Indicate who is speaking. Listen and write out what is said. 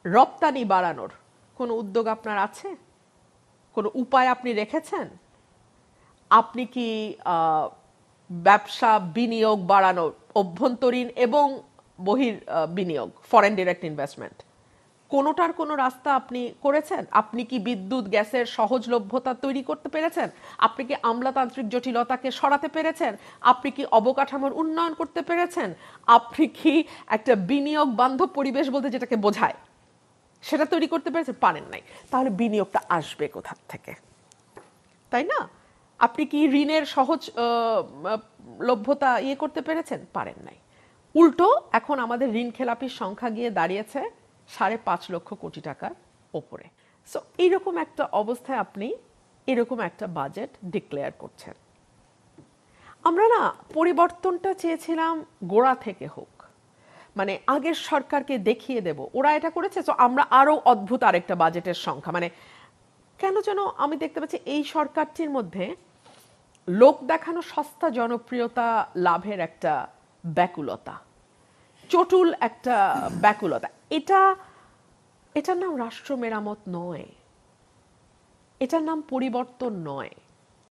Speaker 1: রপ্তানি বাড়ানোর কোনো উদ্যোগ আপনার আছে? কোনো উপায় আপনি রেখেছেন? আপনি কি ব্যবসা বিনিয়োগ বাড়ানোর, অভ্যন্তরীণ এবং বিনিয়োগ, ফরেন ডিরেক্ট ইনভেস্টমেন্ট, কোনোটার কোনো রাস্তা আপনি করেছেন? আপনি কি বিদ্যুৎ গ্যাসের সহজলভ্যতা তৈরি করতে পেরেছেন? আপনি কি আমলাতান্ত্রিক জটিলতাকে সরাতে পেরেছেন? আপনি কি অবকাঠামোর উন্নয়ন করতে পেরেছেন? আপনি কি একটা বিনিয়োগ বান্ধব পরিবেশ বলতে যেটাকে বোঝায় সেটা তৈরি করতে পেরেছেন? পারেন নাই। তাহলে বিনিয়োগটা আসবে কোথা থেকে? তাই না? আপনি কি ঋণের সহজ লভ্যতা করতে পেরেছেন? পারেন নাই। উল্টো এখন আমাদের ঋণ খেলাপির সংখ্যা গিয়ে দাঁড়িয়েছে 5.5 লক্ষ কোটি টাকার ওপরে। সো এইরকম একটা অবস্থায় আপনি এরকম একটা বাজেট ডিক্লেয়ার করছেন। আমরা না পরিবর্তনটা চেয়েছিলাম গোড়া থেকে হোক, মানে আগের সরকারকে দেখিয়ে দেব ওরা এটা করেছে, তো আমরা আরো অদ্ভুত আরেকটা বাজেটের সংখ্যা, মানে কেন যেন আমি দেখতে পাচ্ছি এই সরকারটির মধ্যে লোক দেখানো সস্তা জনপ্রিয়তা লাভের একটা ব্যাকুলতা, চটুল একটা ব্যাকুলতা। এটার নাম রাষ্ট্র মেরামত নয়, এটার নাম পরিবর্তন নয়।